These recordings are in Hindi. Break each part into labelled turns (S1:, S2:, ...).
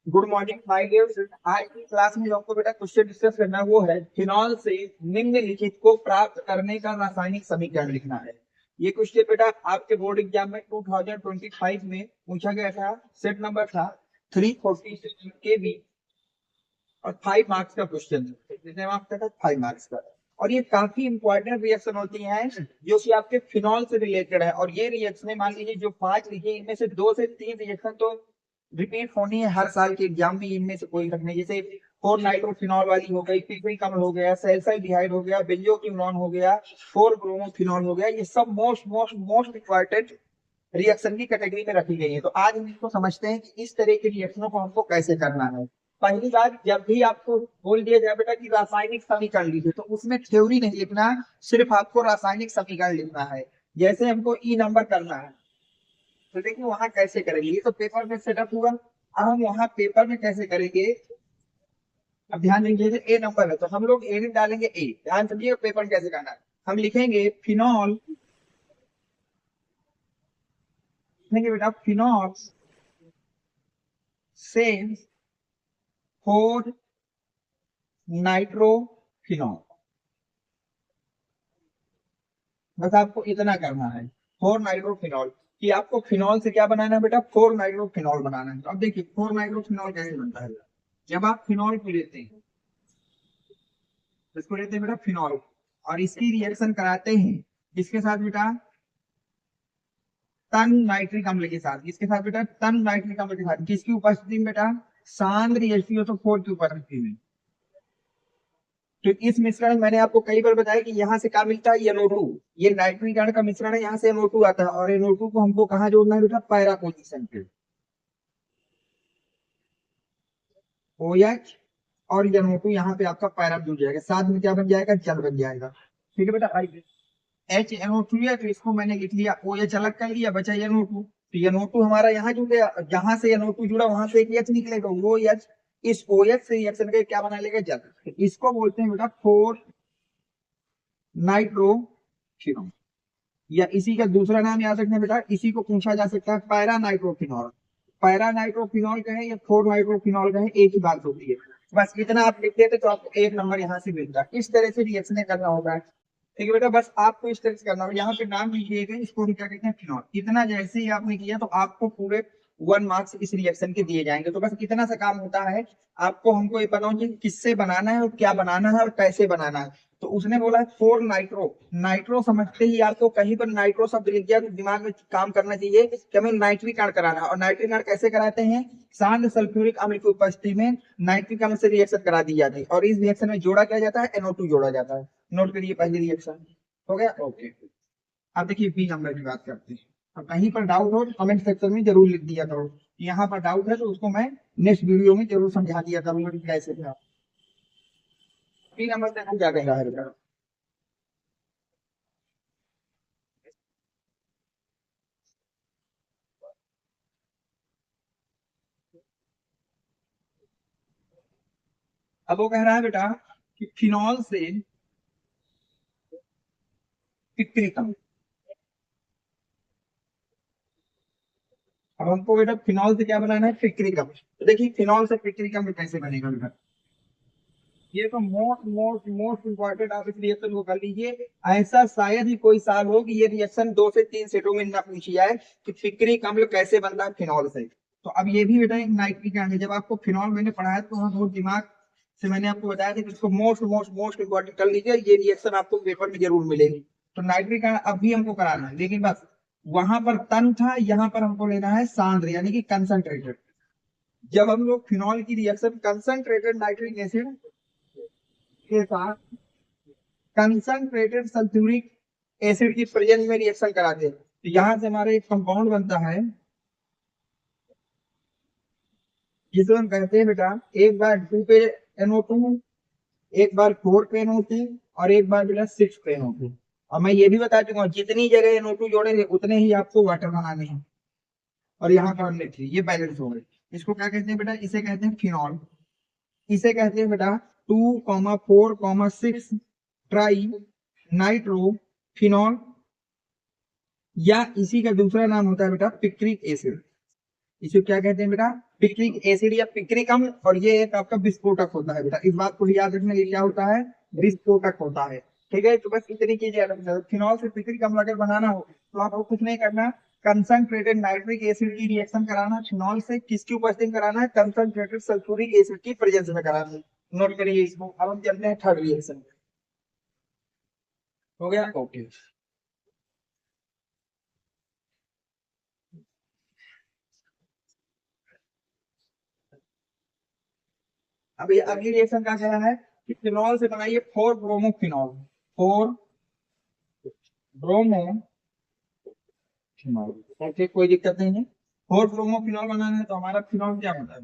S1: Good morning my dear student. आज की क्लास में जो आपको बेटा क्वेश्चन डिस्कस करना है वो है फिनॉल से निम्नलिखित को प्राप्त करने का रासायनिक समीकरण लिखना है। ये क्वेश्चन बेटा आपके बोर्ड एग्जाम में 2025 में पूछा गया था। सेट नंबर था 346 केबी और 5 मार्क्स का क्वेश्चन था। कितने मार्क्स का था? 5 मार्क्स का। और ये काफी इंपॉर्टेंट रिएक्शन होती हैं जो कि आपके फिनॉल से रिलेटेड है। और ये रिएक्शन मान लीजिए जो 5 लिखी इनमें से 2 से 3 रिएक्शन तो रिपीट होनी है हर साल के एग्जाम में। इनमें से कोई रखने जैसे 4 नाइट्रोफिनॉल वाली हो गई, पिपरिक अम्ल हो गया, सैलसाइल्डिहाइड हो गया, बेंजोक्विनोन हो गया, 4 ब्रोमोफिनॉल हो गया। ये सब most most most important reaction की कैटेगरी में रखी गई है। तो आज हम इसको समझते हैं कि इस तरह के रिएक्शनों को हमको कैसे करना है। पहली बात, जब भी आपको बोल दिया जाए बेटा कि रासायनिक समीकरण लिखे तो उसमें थ्योरी नहीं लिखना, सिर्फ आपको रासायनिक समीकरण लिखना है। जैसे हमको ई नंबर करना है तो देखिए वहां कैसे करेंगे। ये तो पेपर में सेटअप हुआ। अब हम वहां पेपर में कैसे करेंगे, अब ध्यान देंगे। ए नंबर है तो हम लोग ए डालेंगे। ए ध्यान समझिए पेपर में कैसे करना है। हम लिखेंगे फिनॉल, लिखेंगे बेटा फिनॉल से 4 नाइट्रोफिनॉल। बस आपको इतना करना है, 4 नाइट्रोफिनॉल। कि आपको फिनॉल से क्या बनाना है बेटा? 4 नाइट्रोफिनॉल बनाना है। तो अब देखिए 4 नाइट्रोफिनॉल कैसे बनता है। जब आप फिनॉल को लेते हैं, इसको लेते हैं बेटा फिनॉल, और इसकी रिएक्शन कराते हैं इसके साथ बेटा तन नाइट्रिक अम्ल के साथ। किसके साथ बेटा? तन नाइट्रिक अम्ल के साथ। किसकी उपस्थिति में बेटा? सांद्र H2SO4 की उपस्थिति में। तो इस मिश्रण मैंने आपको कई बार बताया कि यहाँ से क्या मिलता है? NO2। ये नाइट्रिक अम्ल का मिश्रण है, यहाँ से NO2 आता है। और NO2 को हमको कहाँ जोड़ना है बेटा? पैरा पोजीशन पे। OH और NO2 यहाँ पे आपका पैरा जुड़ जाएगा, साथ में क्या बन जाएगा? जल बन जाएगा। ठीक है बेटा। HNO2 है तो इसको मैंने लिख लिया, OH अलग कर लिया, बचा NO2। तो NO2 हमारा यहाँ जुड़ गया, जहां से NO2 जुड़ा वहां से एक H निकलेगा, वो H इस OH से रिएक्शन करके क्या बना लेगा? जल। तो इसको बोलते हैं बेटा 4 नाइट्रोफिनॉल। या इसी का दूसरा नाम याद रखना बेटा, इसी को पूछा जा सकता है पैरा नाइट्रोफिनॉल। पैरा नाइट्रोफिनॉल कहे या 4 नाइट्रोफिनॉल कहे, एक ही बात होती है। बस इतना आप लिख देते तो आपको 1 नंबर यहाँ से मिलता है। इस तरह से रिएक्शन करना होगा। ठीक है बेटा, बस आपको इस तरह से करना होगा। यहाँ पे नाम लिखिएगा, इसको क्या कहते हैं? फिनॉल। इतना जैसे ही आपने किया तो आपको पूरे 1 मार्क्स इस रिएक्शन के दिए जाएंगे। तो बस इतना सा काम होता है आपको। हमको ये पता हो कि किससे बनाना है और क्या बनाना है और कैसे बनाना है। तो उसने बोला 4 नाइट्रो। नाइट्रो समझते ही आपको कहीं पर नाइट्रो शब्द लिख दिया तो दिमाग में काम करना चाहिए कि हमें नाइट्रिक अम्ल कराना है। और नाइट्रिक अम्ल कैसे कराते हैं? सांद्र सल्फ्यूरिक अम्ल की उपस्थिति में नाइट्रिक अम्ल से रिएक्शन करा दी जाती है और इस रिएक्शन में जोड़ा क्या जाता है? NO2 जोड़ा जाता है। नोट करिए, पहली रिएक्शन हो गया। ओके, अब देखिए बी नंबर की बात करते हैं। अब कहीं पर डाउट हो तो कमेंट सेक्शन में जरूर लिख दिया करो। यहाँ पर डाउट है तो उसको मैं नेक्स्ट वीडियो में जरूर समझा दिया करूंगा कि कैसे था। बी नंबर देखो क्या कह रहा है बेटा। अब वो कह रहा है बेटा कि फिनॉल से पिक्रिक अम्ल। अब हमको बेटा फिनॉल से क्या बनाना है? पिक्रिक अम्ल। तो देखिए फिनॉल से पिक्रिक अम्ल कैसे बनेगा बेटा। ये तो मोस्ट मोस्ट मोस्ट इंपॉर्टेंट, आप इस रिएक्शन को कर लीजिए। ऐसा शायद ही कोई साल हो कि ये रिएक्शन 2 से 3 सेटों में ना पूछी जाए कि पिक्रिक अम्ल कैसे बनता है फिनॉल से। तो अब ये भी बेटा एक नाइट्रिक अम्ल है। जब आपको फिनॉल मैंने पढ़ाया तो वहाँ बहुत दिमाग से मैंने आपको बताया था कि इसको मोस्ट मोस्ट मोस्ट इंपॉर्टेंट कर लीजिए। ये रिएक्शन आपको पेपर में जरूर मिलेगी। तो नाइट्रिक अम्ल अब भी हमको कराना है, लेकिन बस वहां पर तन था, यहाँ पर हमको लेना है सांद्र यानी कि कंसंट्रेटेड। जब हम लोग फिनॉल की रिएक्शन कंसंट्रेटेड नाइट्रिक एसिड के साथ कंसंट्रेटेड सल्फ्यूरिक एसिड की प्रेजेंस में रिएक्शन कराते हैं तो यहाँ से हमारा एक कंपाउंड बनता है जिसे हम कहते हैं बेटा, एक बार 2 पे NO2, एक बार 4 पे NO2 और एक बार बेटा 6 पे NO2। और मैं ये भी बता चुका हूँ जितनी जगह NO2 जोड़ेंगे उतने ही आपको वाटर बनाने हैं। और यहाँ पर हमने थ्री, ये बैलेंस हो गए। इसको क्या कहते हैं बेटा? इसे कहते हैं फिनॉल। इसे कहते हैं बेटा 2,4,6 ट्राई नाइट्रो फिनॉल, या इसी का दूसरा नाम होता है बेटा पिक्रिक एसिड। इसे क्या कहते हैं बेटा, पिक्रिक एसिड या पिक्रिक अम्ल, और ये एक आपका विस्फोटक होता है बेटा। इस बात को याद रखना, ये क्या होता है, विस्फोटक होता है। ठीक है, तो बस इतनी चीजें याद रखना। फिनॉल से पिक्रिक अम्ल अगर बनाना हो तो आपको कुछ नहीं करना, कंसंट्रेटेड नाइट्रिक एसिड की रिएक्शन कराना है फिनॉल से। किसकी उपस्थिति में कराना है, कंसंट्रेटेड सल्फ्यूरिक एसिड की प्रेजेंस में कराना है। नोट करिए इसको। अब हम चलते हैं थर्ड रिएक्शन। हो गया, ओके। अब ये अगली रिएक्शन का क्या है कि फिनॉल से बनाइए 4 ब्रोमोफिनॉल। 4 ब्रोमो फिनॉल, ओके, कोई दिक्कत नहीं है। 4 ब्रोमोफिनॉल बनाना है तो हमारा फिनॉल क्या होता है,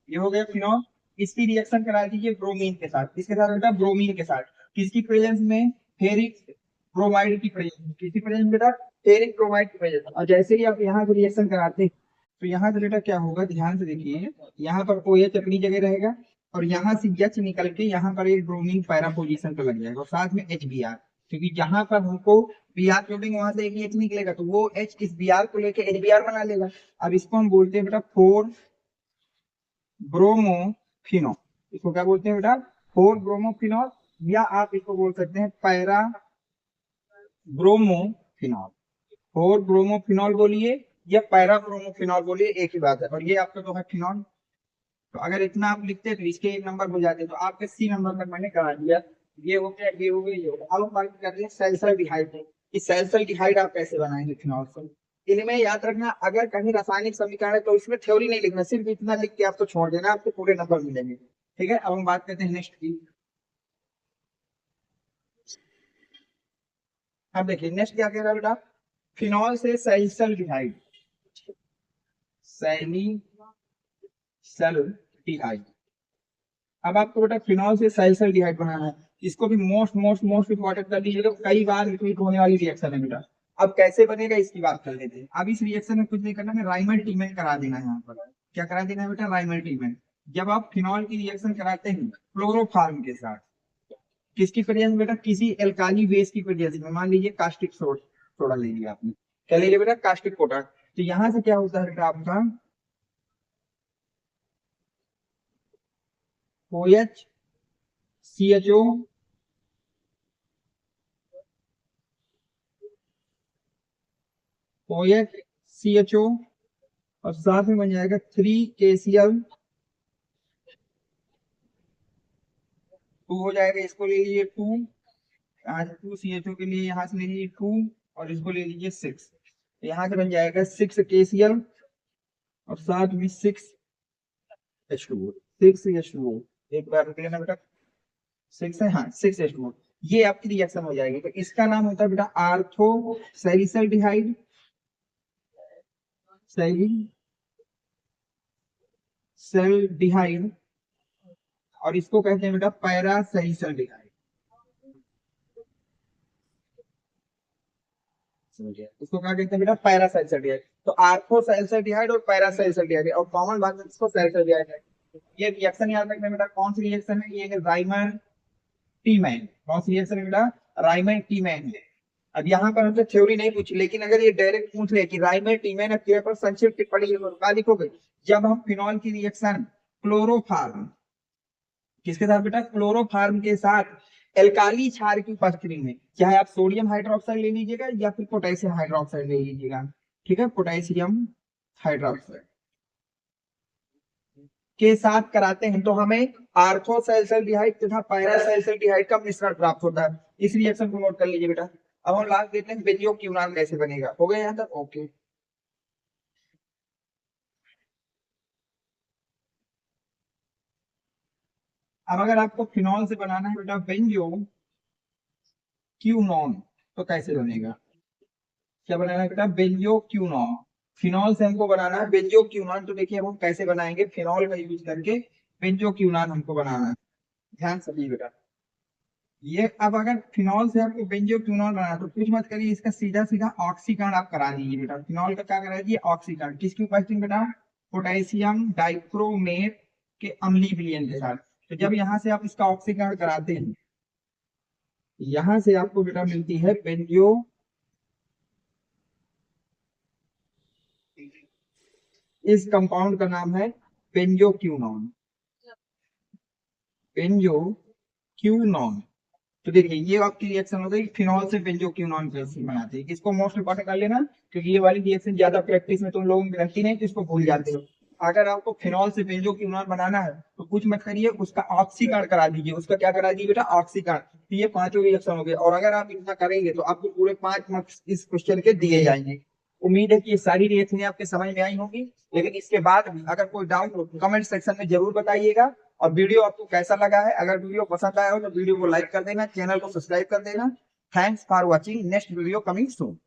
S1: ये हो गया फिनॉल। इसकी रिएक्शन करा दीजिए ब्रोमीन के साथ। किसके साथ बेटा, ब्रोमीन के साथ। किसकी प्रेजेंस में, फेरिक ब्रोमाइड की प्रेजेंस। किसकी प्रेजेंस में बेटा, फेरिक ब्रोमाइड की प्रेजेंस। और जैसे ही आप यहाँ से रिएक्शन कराते हैं तो यहाँ से बेटा क्या होगा, ध्यान से देखिए, यहाँ पर OH अपनी जगह रहेगा और यहाँ से H निकल के यहाँ पर एक ब्रोमीन पैरा पोजीशन पे लग जाएगा और साथ में HBr, क्योंकि जहां पर हमको Br क्लोटिंग वहां से एक ही H निकलेगा तो वो H इस Br को लेके HBr बना लेगा। अब इसको हम बोलते हैं बेटा 4 ब्रोमोफिनॉल। इसको क्या बोलते हैं बेटा, 4 ब्रोमोफिनॉल, या आप इसको बोल सकते हैं पैरा ब्रोमोफिनॉल। 4 ब्रोमोफिनॉल बोलिए या पैरा ब्रोमोफिनॉल बोलिए, एक ही बात है। और ये आपका तो है फिनॉल। तो अगर इतना आप लिखते तो इसके 1 नंबर हो जाते, तो आपके C नंबर तक मैंने करा दिया। ये हो गया, ये हो गया, ये हो गया। अब हम बात कर रहे हैं सैलसल्डिहाइड। इस सैलसल्डिहाइड आप कैसे बनाएंगे फिनॉल से। इनमें याद रखना, अगर कहीं रासायनिक समीकरण है तो इसमें थ्योरी नहीं लिखना, सिर्फ इतना लिख के आपको छोड़ देना, आपको पूरे नंबर मिलेंगे। ठीक है, अब हम बात करते हैं नेक्स्ट की। अब देखिए नेक्स्ट क्या कह रहा है बेटा, फिनॉल से सैलसल्डिहाइड। सैलिसल्डिहाइड। अब आपको बेटा फिनॉल से सैलसल्डिहाइड बनाना है। इसको भी मोस्ट मोस्ट मोस्ट इंपॉर्टेंट कर दीजिएगा, कई बार रिपीट होने वाली रिएक्शन है बेटा। अब कैसे बनेगा इसकी बात कर लेते हैं। अब इस रिएक्शन में कुछ नहीं करना है, राइमल टीमेन करा देना है। यहाँ पर क्या करा देना है बेटा, राइमल टीमेन। जब आप फिनॉल की रिएक्शन कराते हैं क्लोरोफार्म के साथ, किसकी प्रेजेंस में बेटा, किसी एल्काली बेस की प्रेजेंस में, मान लीजिए कास्टिक सोडा ले लिया आपने, क्या ले लिया बेटा, कास्टिक सोडा। तो यहाँ से क्या होता है बेटा आपका OH CHO OH CHO और साथ में बन जाएगा 3KCl 2 हो जाएगा। इसको ले लीजिए 2, यहाँ से 2 CHO के लिए यहाँ से ले लीजिए 2 और इसको ले लीजिए 6। यहाँ से बन जाएगा 6KCl और साथ में 6H2O। 6H2O एक बार रुक लेना बेटा, 6 है, हाँ 6H2O। ये आपकी रिएक्शन हो जाएगी। तो इसका नाम होता है बेटा आर्थो सैलिसल्डिहाइड। सैलिसल्डिहाइड। और इसको कहते हैं बेटा पैरा सैलिसल्डिहाइड। इसको क्या कहते हैं बेटा, पैरा सैलिसल्डिहाइड। तो आर्थो सैलिसल्डिहाइड और पैरा सैलिसल्डिहाइड और कॉमन बात है इसको सैलिसल्डिहाइड है। ये रिएक्शन याद रखना बेटा, कौन सी रिएक्शन है, ये राइमर टीमैन। कौन सी रिएक्शन है बेटा, राइमर टीमैन है। अब यहाँ पर हमसे थ्योरी नहीं पूछी, लेकिन अगर ये डायरेक्ट पूछ ले कि राइमर टीमैन अब पर संक्षिप्त टिप्पणी क्या लिखोगे, जब हम फिनॉल की रिएक्शन क्लोरोफार्म, किसके साथ बेटा, क्लोरोफार्म के साथ एल्काली क्षार की उपस्थिति में, चाहे आप सोडियम हाइड्रोक्साइड ले लीजिएगा या फिर पोटेशियम हाइड्रोक्साइड ले लीजिएगा। ठीक है, पोटेशियम हाइड्रोक्साइड के साथ कराते हैं तो हमें आर्थोसैलिसल्डिहाइड तथा पैरासैलिसल्डिहाइड का मिश्रण प्राप्त होता है। इस रिएक्शन को नोट कर लीजिए बेटा। अब हम लास्ट देखते हैं बेंजोक्विनोन कैसे बनेगा। हो गया यहाँ तक, ओके। अब अगर आपको फिनॉल से बनाना है बेटा बेंजोक्विनोन, तो कैसे बनेगा, क्या बनाना है बेटा, बेंजोक्विनोन। फिनॉल से हमको बनाना है बेंजोक्विनोन। तो देखिए हम कैसे बनाएंगे, फिनॉल का यूज करके बेंजोक्विनोन हमको बनाना है। ध्यान से दीजिए बेटा, ये अब अगर फिनॉल से आपको बेंजोक्विनोन बनाना है तो कुछ मत करिए, इसका सीधा सीधा ऑक्सीकरण आप करा दीजिए बेटा। फिनॉल का क्या करा दीजिए, ऑक्सीकरण। किसकी उपस्थिति में बेटा, पोटेशियम डाइक्रोमेट के अम्लीय विलयन के साथ। तो जब यहाँ से आप इसका ऑक्सीकरण कराते हैं, यहाँ से आपको बेटा मिलती है बेंजो इस कंपाउंड का नाम है बेंजोक्विनोन। बेंजोक्विनोन। तो देखिए ये आपकी रिएक्शन हो गई, फिनॉल से बेंजोक्विनोन का एसिड बनाते हैं। इसको मोस्ट इंपॉर्टेंट कर लेना, क्योंकि ये वाली रिएक्शन ज्यादा प्रैक्टिस में तुम लोगों की रहती नहीं, तो इसको भूल जाते हो। अगर आपको फिनॉल से बेंजोक्विनोन बनाना है तो कुछ मत करिए, उसका ऑक्सीकरण करा दीजिए। उसका क्या करा दीजिए बेटा? ऑक्सीकरण। तो ये पांचों रिएक्शन हो गए, और अगर आप इतना करेंगे तो आपको पूरे 5 मार्क्स इस क्वेश्चन के दिए जाएंगे। उम्मीद है कि ये सारी रिएक्शन आपके समझ में आई होगी, लेकिन इसके बाद अगर कोई डाउट हो तो कमेंट सेक्शन में जरूर बताइएगा। और वीडियो आपको कैसा लगा है, अगर वीडियो पसंद आया हो तो वीडियो को लाइक कर देना, चैनल को सब्सक्राइब कर देना। Thanks for watching, next video coming soon.